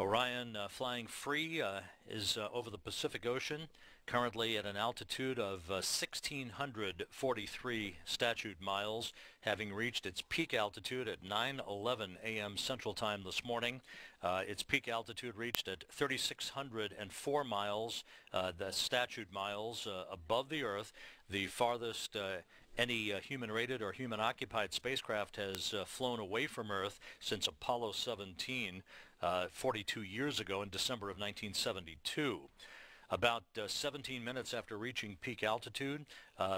Orion flying free is over the Pacific Ocean, currently at an altitude of 1,643 statute miles, having reached its peak altitude at 9:11 a.m. Central Time this morning. Its peak altitude reached at 3,604 miles, the statute miles above the Earth, the farthest any human-rated or human-occupied spacecraft has flown away from Earth since Apollo 17 42 years ago in December of 1972. About 17 minutes after reaching peak altitude,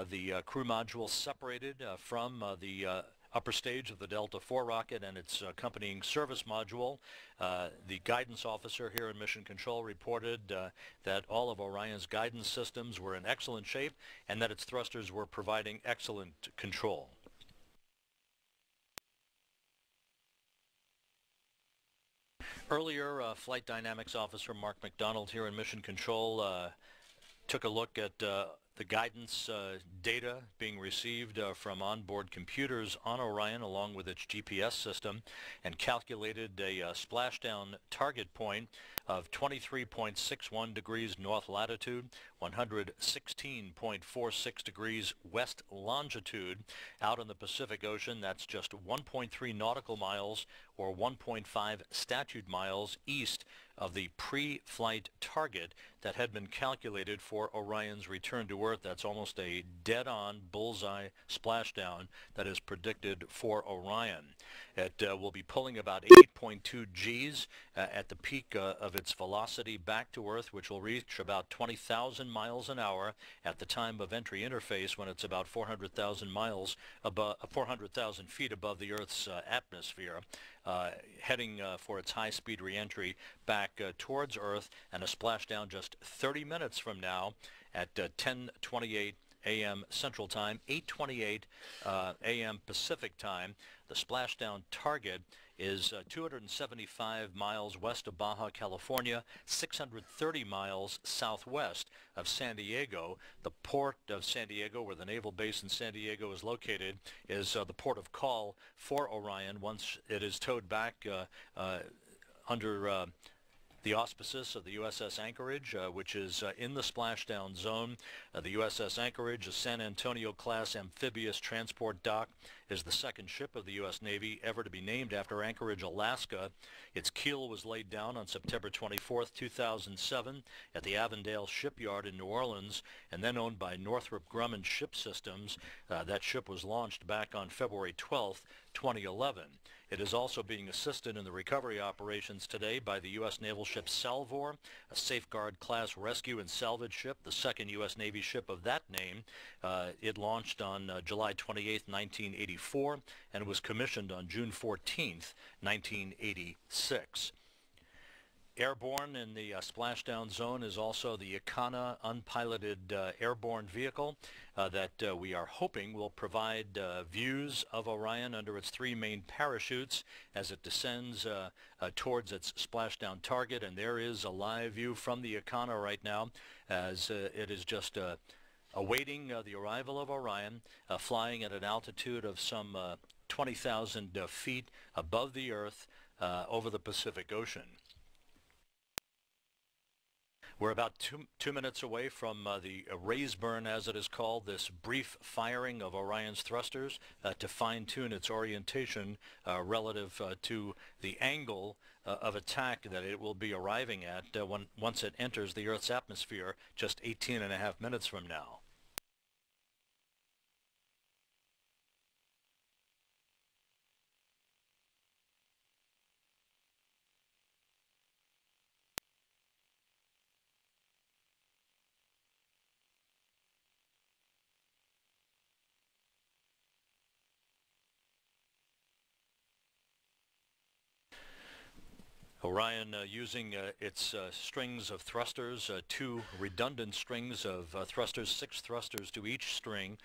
the crew module separated from the upper stage of the Delta IV rocket and its accompanying service module. The guidance officer here in Mission Control reported that all of Orion's guidance systems were in excellent shape and that its thrusters were providing excellent control. Earlier, Flight Dynamics Officer Mark McDonald here in Mission Control took a look at the guidance data being received from onboard computers on Orion along with its GPS system and calculated a splashdown target point of 23.61 degrees north latitude, 116.46 degrees west longitude out in the Pacific Ocean. That's just 1.3 nautical miles or 1.5 statute miles east of the pre-flight target that had been calculated for Orion's return to Earth. That's almost a dead-on bullseye splashdown that is predicted for Orion. It will be pulling about 8.2 Gs at the peak of its velocity back to Earth, which will reach about 20,000 miles an hour at the time of entry interface when it's about 400,000 miles above 400,000 feet above the Earth's atmosphere, heading for its high-speed reentry back towards Earth, and a splashdown just 30 minutes from now at 10:28 a.m. Central Time, 8:28 a.m. Pacific Time. The splashdown target is 275 miles west of Baja California, 630 miles southwest of San Diego. The port of San Diego, where the naval base in San Diego is located, is the port of call for Orion once it is towed back under the auspices of the USS Anchorage, which is in the splashdown zone. The USS Anchorage, a San Antonio-class amphibious transport dock, is the second ship of the U.S. Navy ever to be named after Anchorage, Alaska. Its keel was laid down on September 24, 2007 at the Avondale Shipyard in New Orleans, and then owned by Northrop Grumman Ship Systems. That ship was launched back on February 12, 2011. It is also being assisted in the recovery operations today by the U.S. naval ship Salvor, a Safeguard-class rescue and salvage ship, the second U.S. Navy ship of that name. It launched on July 28, 1984, and was commissioned on June 14, 1986. Airborne in the splashdown zone is also the Icana unpiloted airborne vehicle that we are hoping will provide views of Orion under its three main parachutes as it descends towards its splashdown target. And there is a live view from the Icana right now as it is just awaiting the arrival of Orion, flying at an altitude of some 20,000 feet above the Earth over the Pacific Ocean. We're about two minutes away from the Rais burn, as it is called, this brief firing of Orion's thrusters to fine-tune its orientation relative to the angle of attack that it will be arriving at once it enters the Earth's atmosphere just 18.5 minutes from now. Orion using its strings of thrusters, two redundant strings of thrusters, 6 thrusters to each string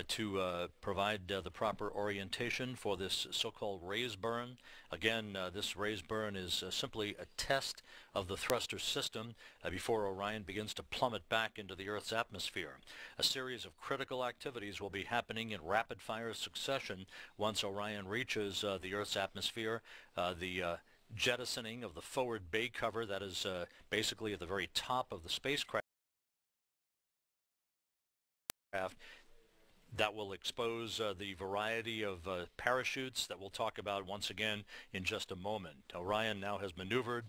to provide the proper orientation for this so-called Rais burn. Again, this Rais burn is simply a test of the thruster system before Orion begins to plummet back into the Earth's atmosphere. A series of critical activities will be happening in rapid-fire succession once Orion reaches the Earth's atmosphere. The jettisoning of the forward bay cover that is basically at the very top of the spacecraft. That will expose the variety of parachutes that we'll talk about once again in just a moment. Orion now has maneuvered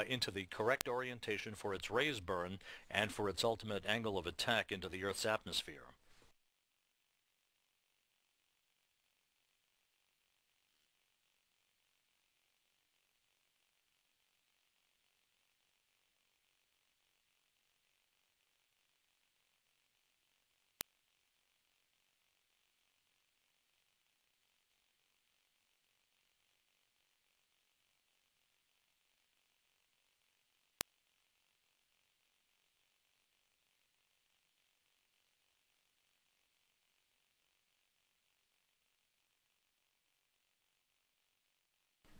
into the correct orientation for its Rais burn and for its ultimate angle of attack into the Earth's atmosphere.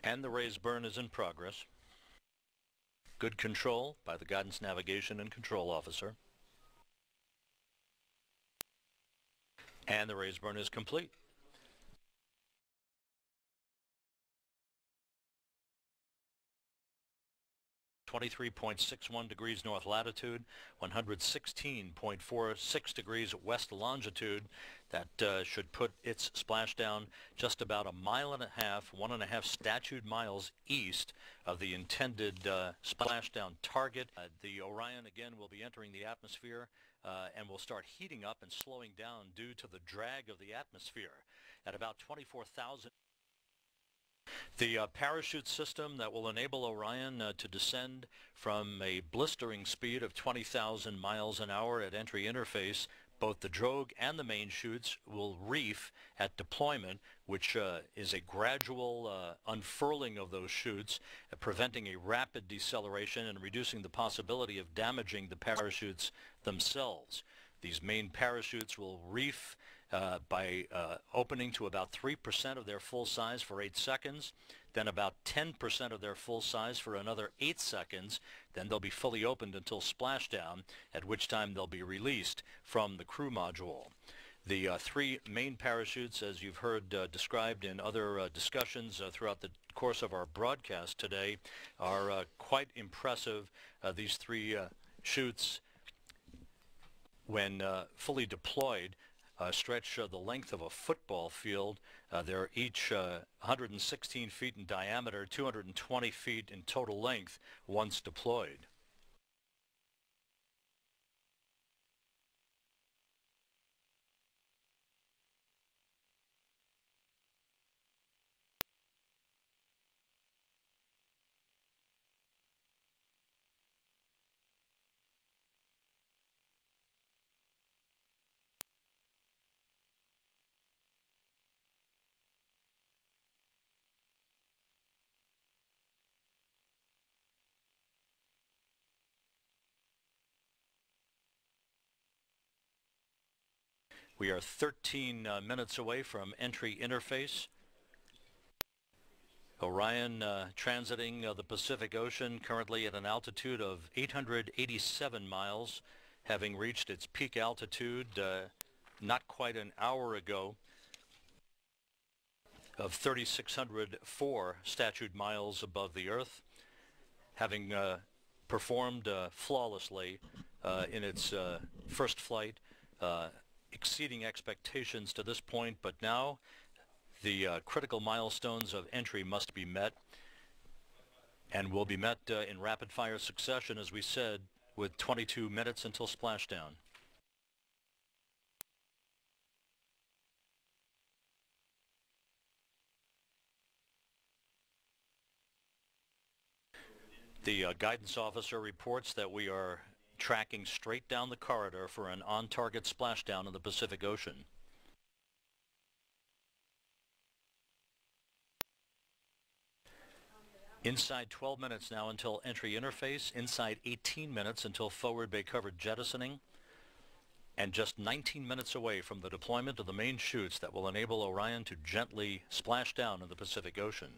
And the Rais burn is in progress. Good control by the Guidance Navigation and Control Officer. And the Rais burn is complete. (23.61 degrees north latitude, 116.46 degrees west longitude). That should put its splashdown just about 1.5 statute miles east of the intended splashdown target. The Orion again will be entering the atmosphere and will start heating up and slowing down due to the drag of the atmosphere at about 24,000. The parachute system that will enable Orion to descend from a blistering speed of 20,000 miles an hour at entry interface. Both the drogue and the main chutes will reef at deployment, which is a gradual unfurling of those chutes, preventing a rapid deceleration and reducing the possibility of damaging the parachutes themselves. These main parachutes will reef by opening to about 3% of their full size for 8 seconds, then about 10% of their full size for another 8 seconds. Then they'll be fully opened until splashdown, at which time they'll be released from the crew module. The 3 main parachutes, as you've heard described in other discussions throughout the course of our broadcast today, are quite impressive. These 3 chutes, when fully deployed, stretch the length of a football field. They're each 116 feet in diameter, 220 feet in total length once deployed. We are 13 minutes away from entry interface. Orion transiting the Pacific Ocean, currently at an altitude of 887 miles, having reached its peak altitude not quite an hour ago of 3,604 statute miles above the Earth, having performed flawlessly in its first flight, exceeding expectations to this point. But now the critical milestones of entry must be met, and will be met in rapid-fire succession, as we said, with 22 minutes until splashdown. The guidance officer reports that we are tracking straight down the corridor for an on-target splashdown in the Pacific Ocean. Inside 12 minutes now until entry interface, inside 18 minutes until forward bay cover jettisoning, and just 19 minutes away from the deployment of the main chutes that will enable Orion to gently splash down in the Pacific Ocean.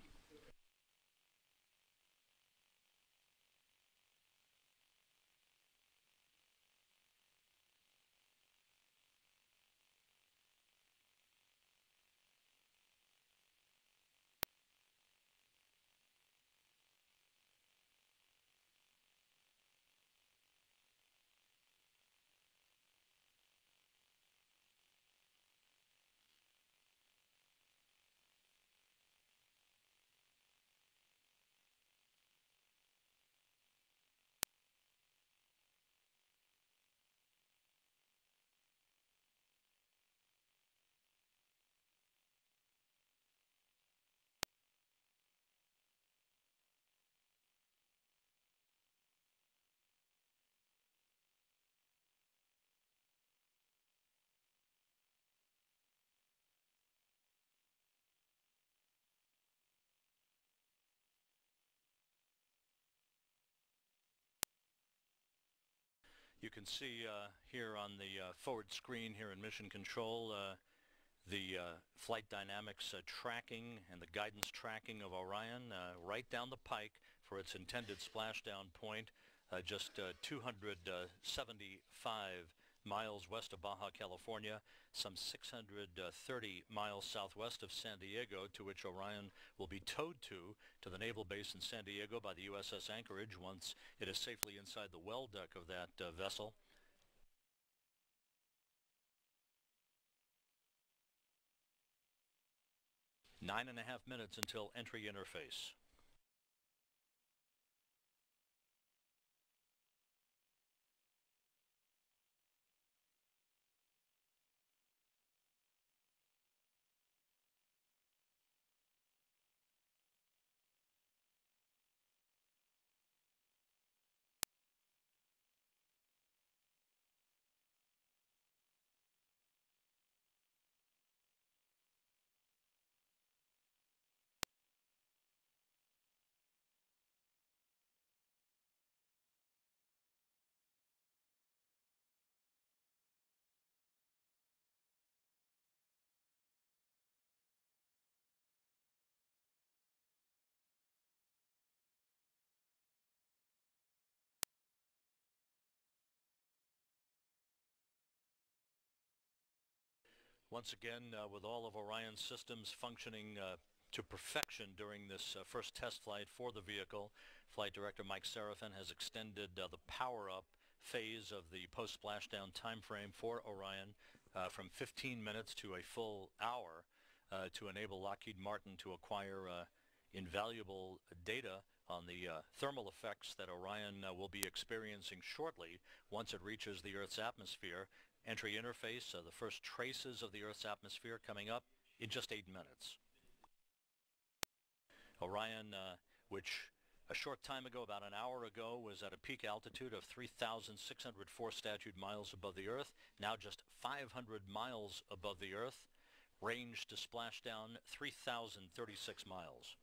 You can see here on the forward screen here in Mission Control the flight dynamics tracking and the guidance tracking of Orion right down the pike for its intended splashdown point, just 275 miles west of Baja California, some 630 miles southwest of San Diego, to which Orion will be towed to the naval base in San Diego by the USS Anchorage once it is safely inside the well deck of that vessel. 9.5 minutes until entry interface. Once again, with all of Orion's systems functioning to perfection during this first test flight for the vehicle, Flight Director Mike Serafin has extended the power-up phase of the post-splashdown time frame for Orion from 15 minutes to a full hour to enable Lockheed Martin to acquire invaluable data on the thermal effects that Orion will be experiencing shortly once it reaches the Earth's atmosphere. Entry interface, the first traces of the Earth's atmosphere coming up in just 8 minutes. Orion, which a short time ago, about an hour ago, was at a peak altitude of 3,604 statute miles above the Earth, now just 500 miles above the Earth. Range to splashdown 3,036 miles.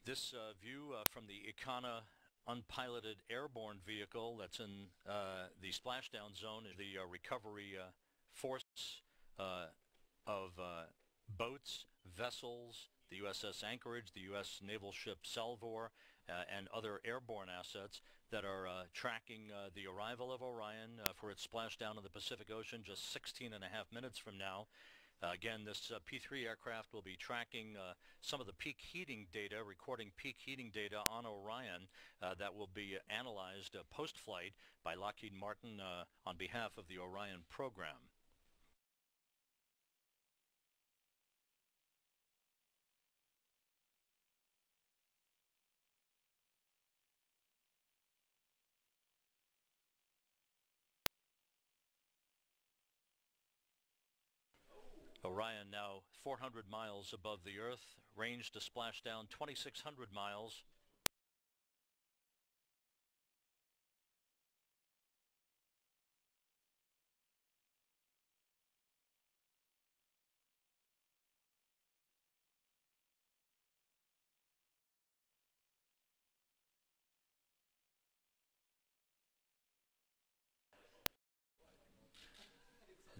This view from the Icana unpiloted airborne vehicle that's in the splashdown zone is the recovery force of boats, vessels, the USS Anchorage, the U.S. naval ship Salvor, and other airborne assets that are tracking the arrival of Orion for its splashdown in the Pacific Ocean just 16.5 minutes from now. Again, this P-3 aircraft will be tracking some of the peak heating data, recording peak heating data on Orion that will be analyzed post-flight by Lockheed Martin on behalf of the Orion program. Orion now 400 miles above the Earth, range to splashdown 2,600 miles.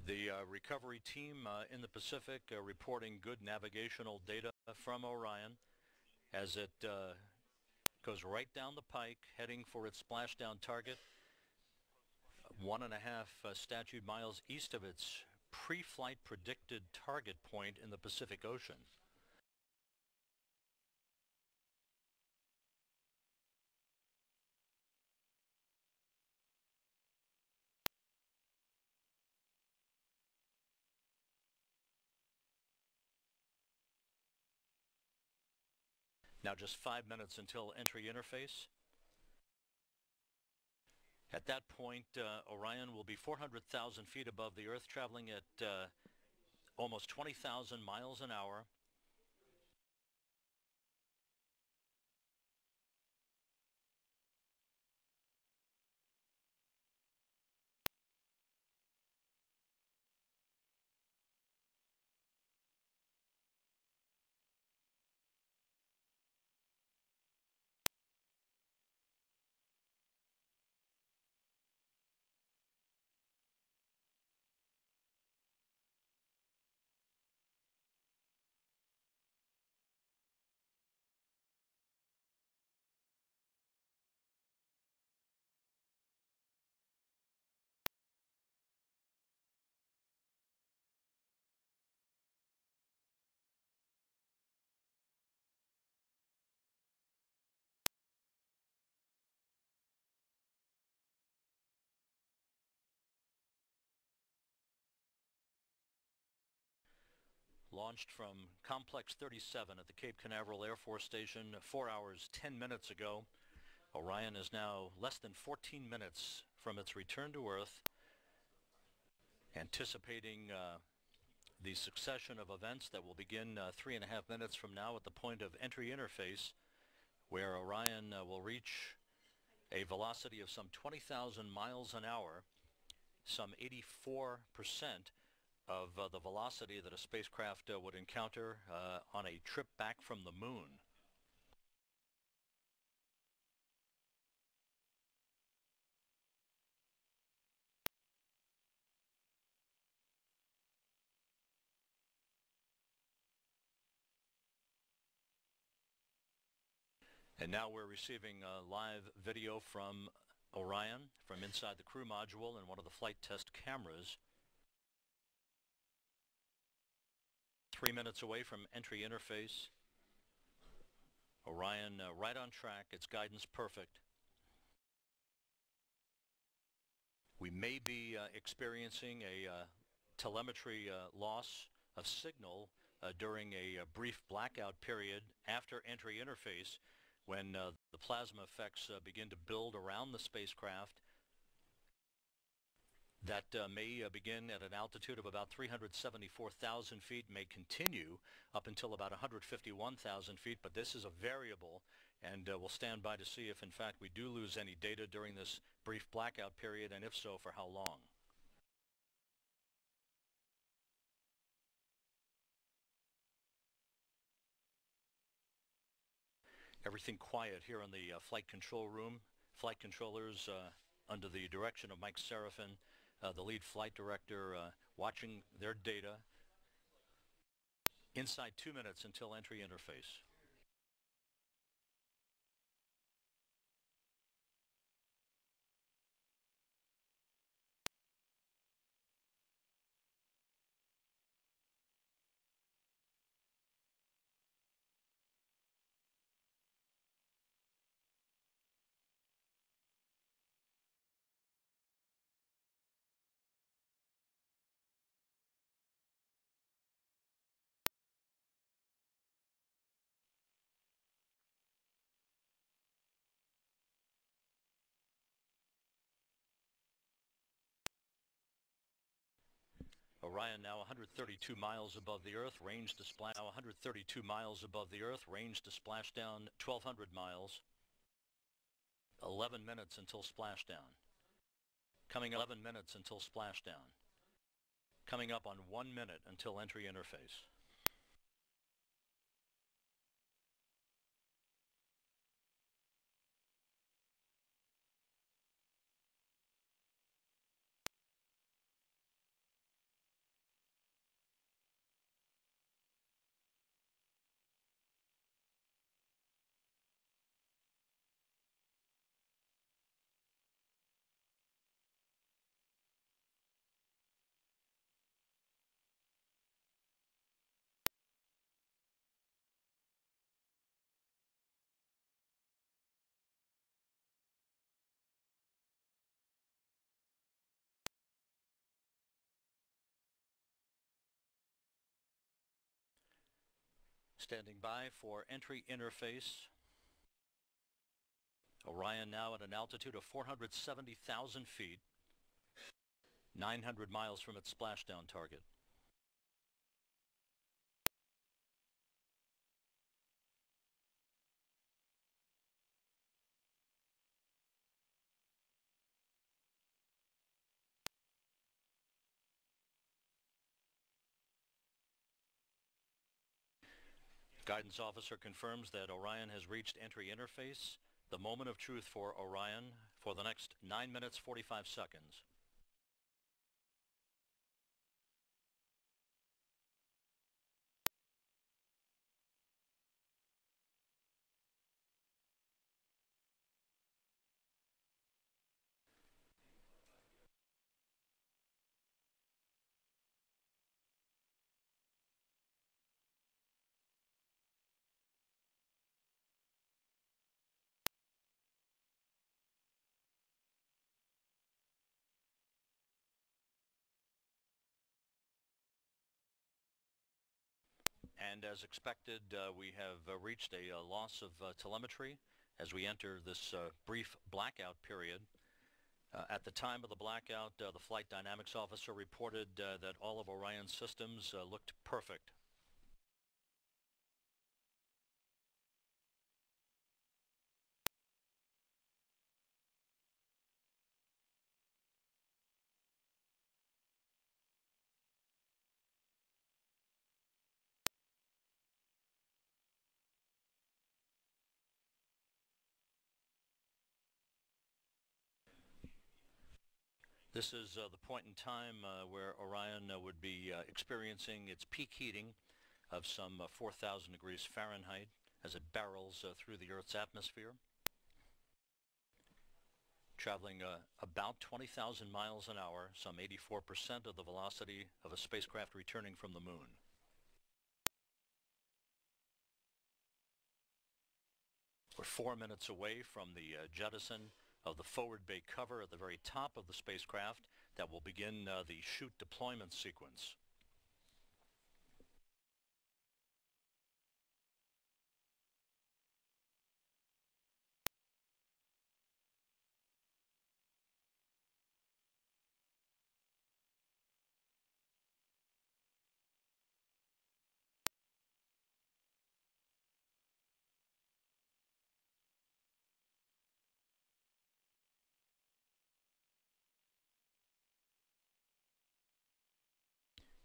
The recovery team in the Pacific reporting good navigational data from Orion as it goes right down the pike, heading for its splashdown target, 1.5 statute miles east of its pre-flight predicted target point in the Pacific Ocean. Now just 5 minutes until entry interface. At that point, Orion will be 400,000 feet above the Earth, traveling at almost 20,000 miles an hour. Launched from Complex 37 at the Cape Canaveral Air Force Station 4 hours 10 minutes ago. Orion is now less than 14 minutes from its return to Earth, anticipating the succession of events that will begin 3.5 minutes from now at the point of entry interface, where Orion will reach a velocity of some 20,000 miles an hour, some 84% of the velocity that a spacecraft would encounter on a trip back from the moon. And now we're receiving live video from Orion from inside the crew module and one of the flight test cameras. 3 minutes away from entry interface. Orion right on track, its guidance perfect. We may be experiencing a telemetry loss of signal during a brief blackout period after entry interface, when the plasma effects begin to build around the spacecraft. That may begin at an altitude of about 374,000 feet, may continue up until about 151,000 feet, but this is a variable, and we'll stand by to see if in fact we do lose any data during this brief blackout period, and if so, for how long. Everything quiet here in the flight control room. Flight controllers under the direction of Mike Serafin, the lead flight director, watching their data. Inside 2 minutes until entry interface. Orion now 132 miles above the Earth, range to splash. Now 132 miles above the Earth, range to splashdown 1,200 miles. 11 minutes until splashdown. Coming 11 minutes until splashdown. Coming up on 1 minute until entry interface. Standing by for entry interface. Orion now at an altitude of 470,000 feet, 900 miles from its splashdown target. Guidance officer confirms that Orion has reached entry interface. The moment of truth for Orion for the next 9 minutes 45 seconds. And as expected, we have reached a loss of telemetry as we enter this brief blackout period. At the time of the blackout, the flight dynamics officer reported that all of Orion's systems looked perfect. This is the point in time where Orion would be experiencing its peak heating of some 4,000 degrees Fahrenheit as it barrels through the Earth's atmosphere, traveling about 20,000 miles an hour, some 84% of the velocity of a spacecraft returning from the moon. We're 4 minutes away from the jettison of the forward bay cover at the very top of the spacecraft that will begin the chute deployment sequence.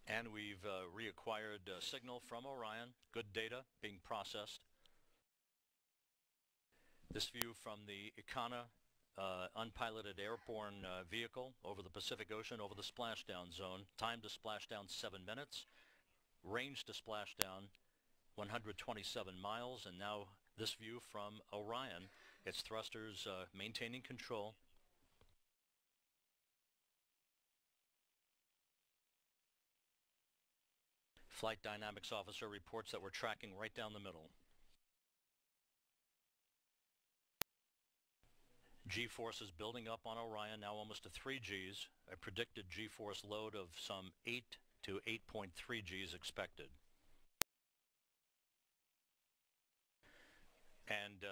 And we've reacquired signal from Orion, good data being processed. This view from the Icana unpiloted airborne vehicle over the Pacific Ocean, over the splashdown zone. Time to splashdown 7 minutes. Range to splashdown 127 miles. And now this view from Orion, its thrusters maintaining control. Flight dynamics officer reports that we're tracking right down the middle. G-force is building up on Orion, now almost to 3 Gs. A predicted G-force load of some 8 to 8.3 Gs expected. And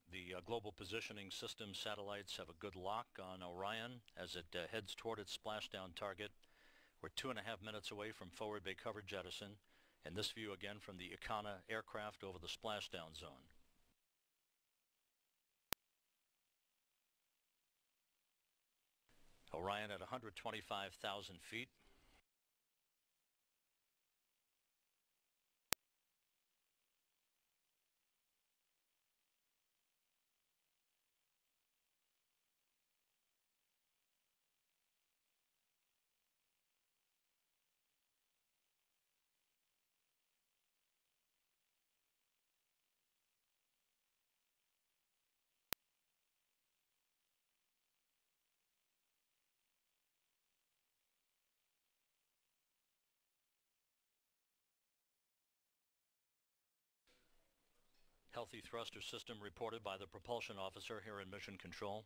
the global positioning system satellites have a good lock on Orion as it heads toward its splashdown target. We're 2.5 minutes away from forward bay cover jettison, and this view again from the Icana aircraft over the splashdown zone. Orion at 125,000 feet. Healthy thruster system reported by the propulsion officer here in Mission Control.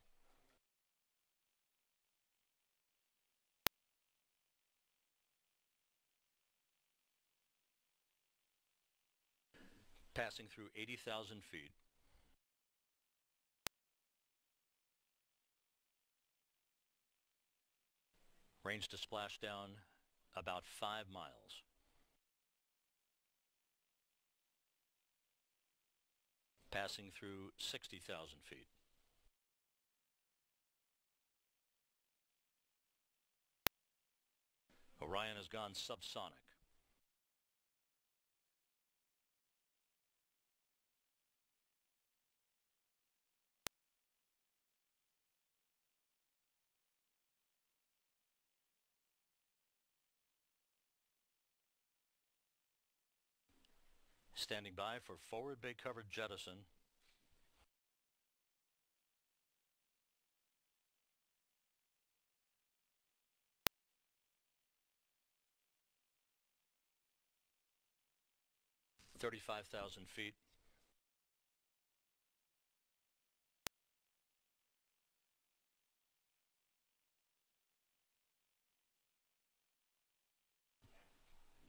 Passing through 80,000 feet. Range to splashdown about 5 miles. Passing through 60,000 feet. Orion has gone subsonic. Standing by for forward bay covered jettison. $35,000 feet.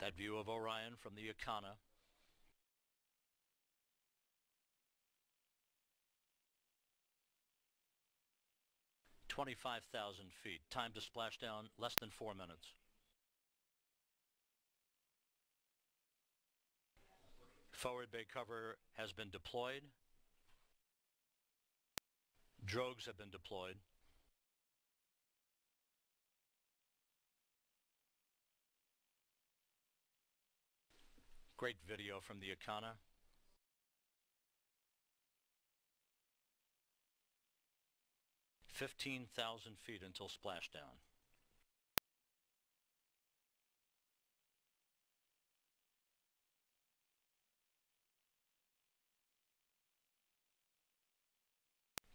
That view of Orion from the Icana. $25,000 feet. Time to splashdown less than 4 minutes. Forward bay cover has been deployed. Drogues have been deployed. Great video from the Icana. $15,000 feet until splashdown.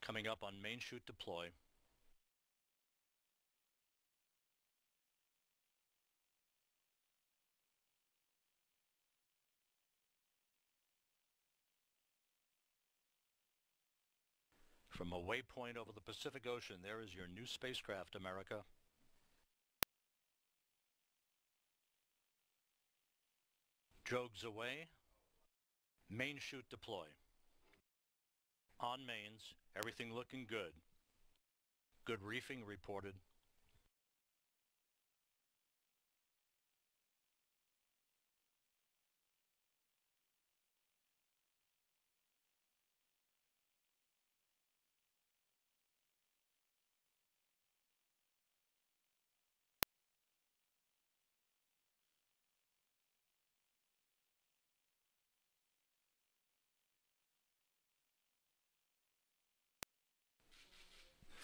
Coming up on main chute deploy. From a waypoint over the Pacific Ocean, there is your new spacecraft, America. Drogues away. Main chute deploy. On mains, everything looking good. Good reefing reported.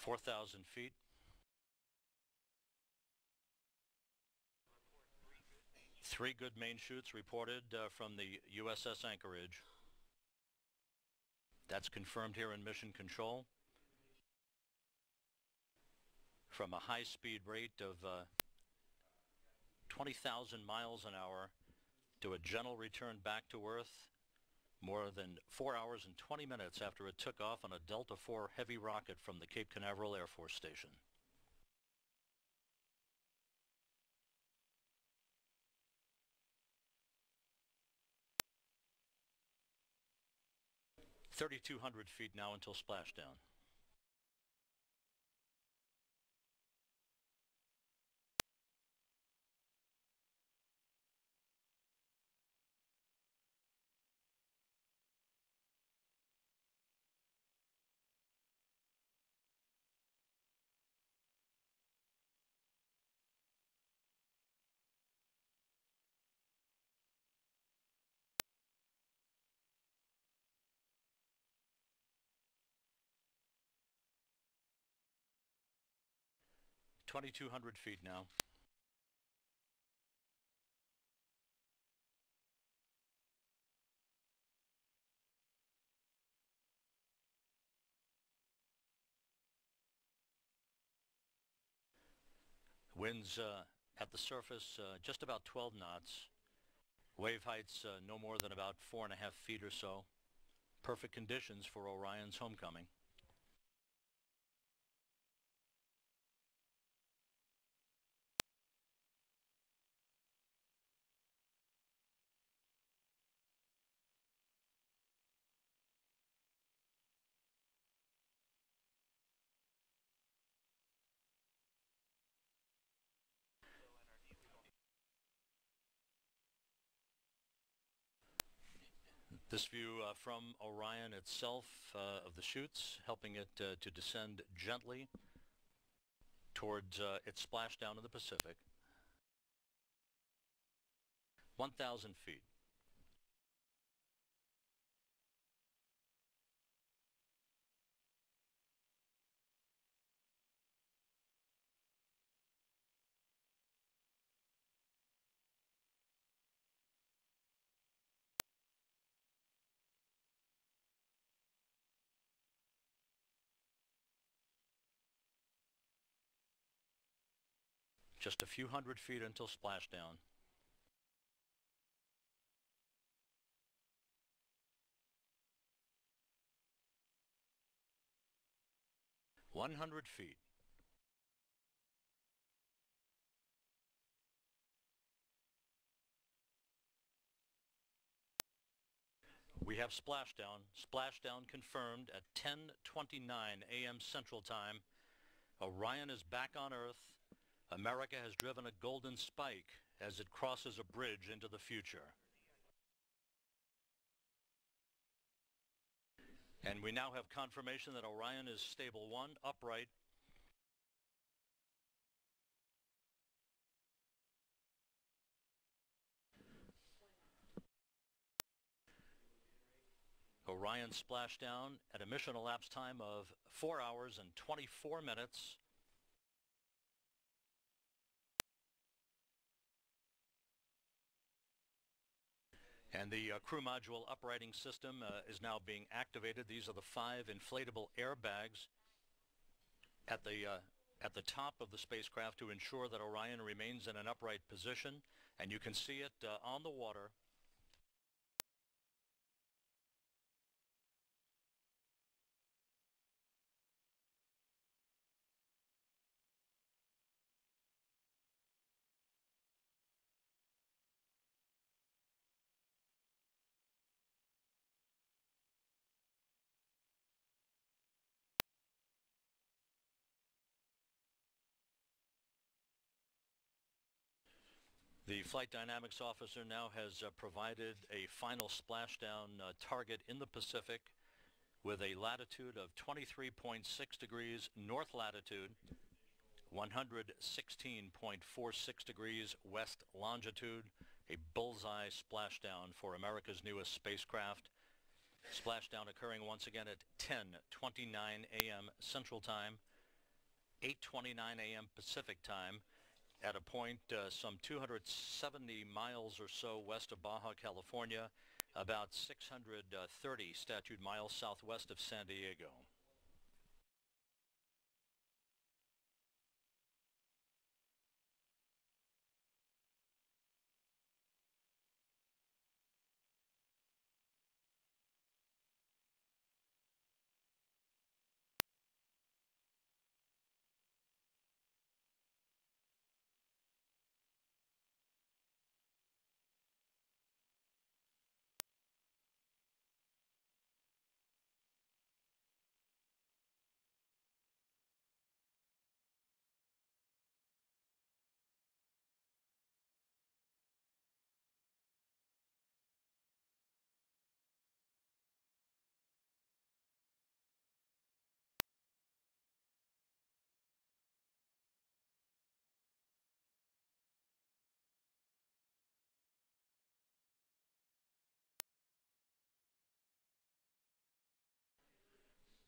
$4,000 feet. Three good main chutes reported from the USS Anchorage. That's confirmed here in Mission Control. From a high-speed rate of 20,000 miles an hour to a gentle return back to Earth more than 4 hours and 20 minutes after it took off on a Delta IV heavy rocket from the Cape Canaveral Air Force Station. $3,200 feet now until splashdown. $2,200 feet now. Winds at the surface just about 12 knots. Wave heights no more than about 4.5 feet or so. Perfect conditions for Orion's homecoming. This view from Orion itself of the chutes, helping it to descend gently towards its splashdown in the Pacific. 1,000 feet. Just a few hundred feet until splashdown. "100 feet. We have splashdown. Splashdown confirmed at 10:29 a.m. Central Time. Orion is back on Earth. America has driven a golden spike as it crosses a bridge into the future. And we now have confirmation that Orion is stable 1, upright. Orion splashdown at a mission elapsed time of 4 hours and 24 minutes. And the crew module uprighting system is now being activated. These are the 5 inflatable airbags at the top of the spacecraft to ensure that Orion remains in an upright position. And you can see it on the water. The flight dynamics officer now has provided a final splashdown target in the Pacific with a latitude of 23.6 degrees north latitude, 116.46 degrees west longitude, a bullseye splashdown for America's newest spacecraft. Splashdown occurring once again at 10:29 a.m. Central Time, 8:29 a.m. Pacific Time, at a point some 270 miles or so west of Baja, California, about 630 statute miles southwest of San Diego.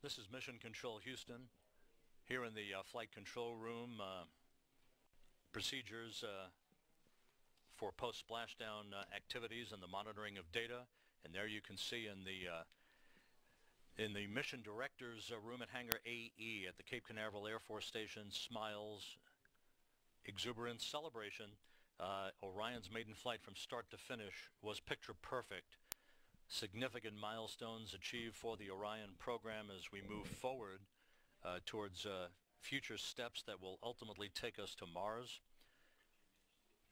This is Mission Control Houston. Here in the flight control room, procedures for post-splashdown activities and the monitoring of data. And there you can see in the mission director's room at Hangar AE at the Cape Canaveral Air Force Station, smiles, exuberance, celebration. Orion's maiden flight from start to finish was picture perfect. Significant milestones achieved for the Orion program as we move forward towards future steps that will ultimately take us to Mars.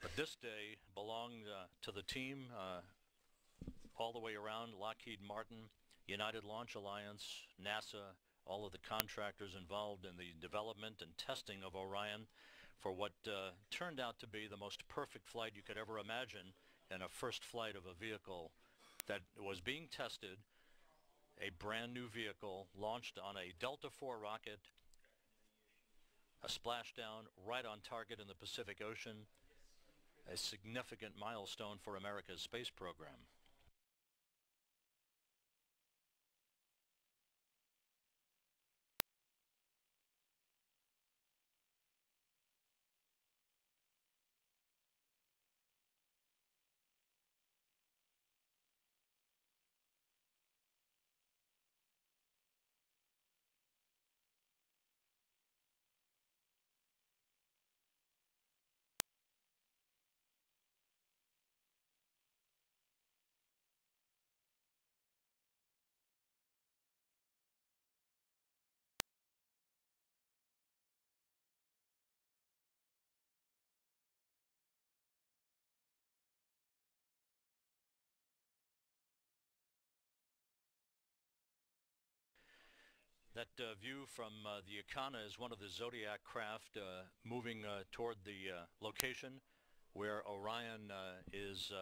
But this day belonged to the team all the way around: Lockheed Martin, United Launch Alliance, NASA, all of the contractors involved in the development and testing of Orion for what turned out to be the most perfect flight you could ever imagine in a first flight of a vehicle that was being tested, a brand new vehicle launched on a Delta IV rocket, a splashdown right on target in the Pacific Ocean, a significant milestone for America's space program. That view from the Icana is one of the Zodiac craft moving toward the location where Orion is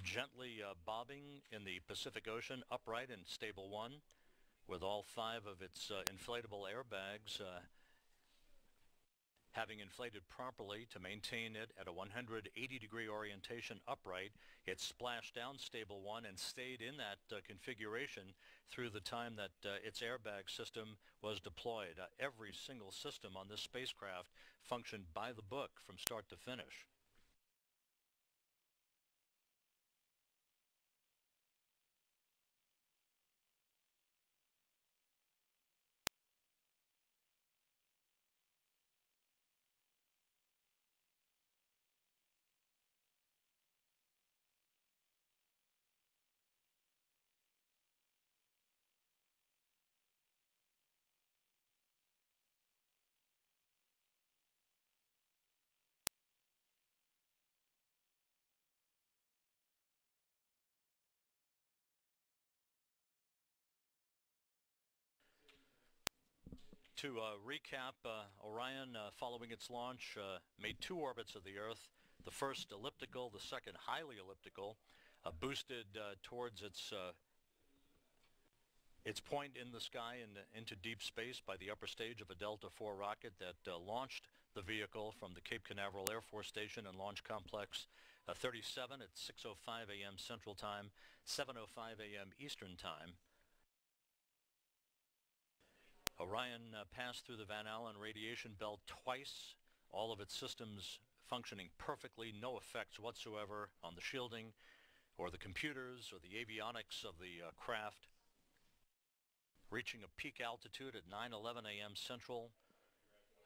gently bobbing in the Pacific Ocean, upright in stable 1, with all 5 of its inflatable airbags having inflated properly to maintain it at a 180-degree orientation upright. It splashed down stable 1 and stayed in that configuration through the time that its airbag system was deployed. Every single system on this spacecraft functioned by the book from start to finish. To recap, Orion, following its launch, made 2 orbits of the Earth, the first elliptical, the second highly elliptical, boosted towards its point in the sky and into deep space by the upper stage of a Delta IV rocket that launched the vehicle from the Cape Canaveral Air Force Station and Launch Complex 37 at 6:05 a.m. Central Time, 7:05 a.m. Eastern Time. Orion passed through the Van Allen radiation belt twice, all of its systems functioning perfectly, no effects whatsoever on the shielding or the computers or the avionics of the craft, reaching a peak altitude at 9:11 a.m. Central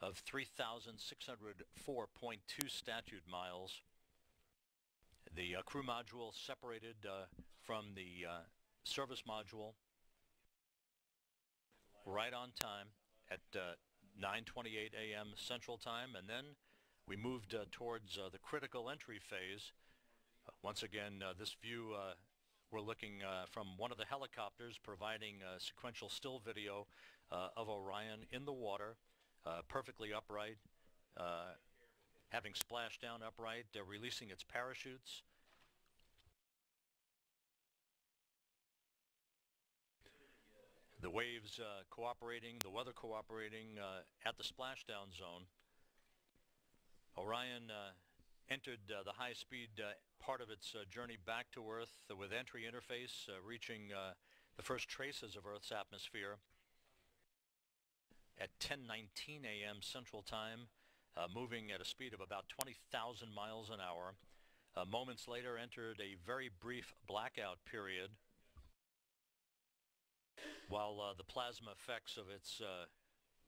of 3,604.2 statute miles. The crew module separated from the service module right on time at 9:28 a.m. Central Time, and then we moved towards the critical entry phase. Once again, this view we're looking from one of the helicopters providing sequential still video of Orion in the water, perfectly upright, having splashed down upright, releasing its parachutes. The waves cooperating, the weather cooperating at the splashdown zone. Orion entered the high-speed part of its journey back to Earth with entry interface, reaching the first traces of Earth's atmosphere at 10:19 a.m. Central Time, moving at a speed of about 20,000 miles an hour. Moments later entered a very brief blackout period while the plasma effects of its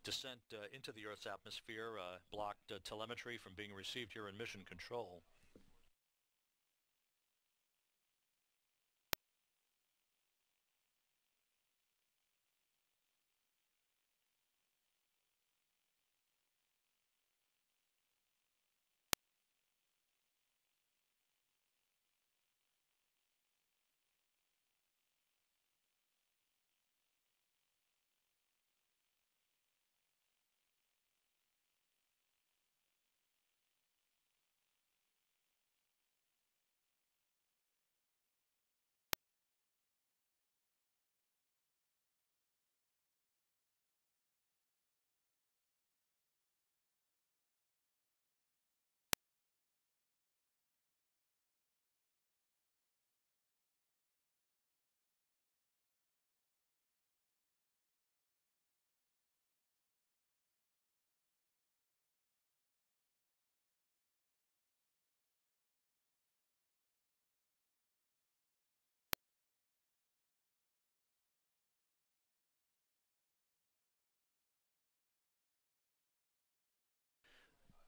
descent into the Earth's atmosphere blocked telemetry from being received here in Mission Control.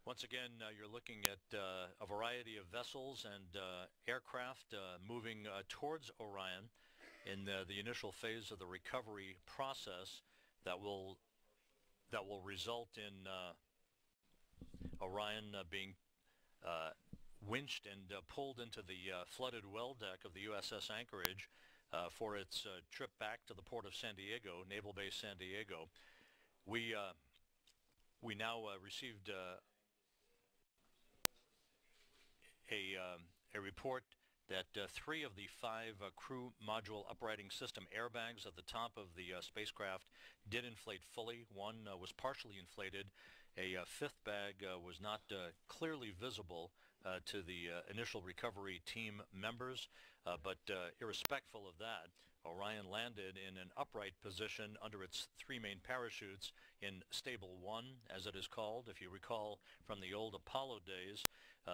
Once again, you're looking at a variety of vessels and aircraft moving towards Orion in the initial phase of the recovery process that will result in Orion being winched and pulled into the flooded well deck of the USS Anchorage for its trip back to the port of San Diego, Naval Base San Diego. We now received a report that 3 of the 5 crew module uprighting system airbags at the top of the spacecraft did inflate fully. One was partially inflated. A 5th bag was not clearly visible to the initial recovery team members, but irrespective of that, Orion landed in an upright position under its 3 main parachutes in Stable 1, as it is called. If you recall from the old Apollo days,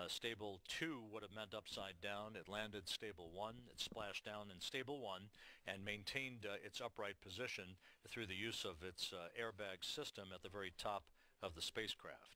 Stable 2 would have meant upside down. It landed Stable 1, it splashed down in Stable 1, and maintained its upright position through the use of its airbag system at the very top of the spacecraft.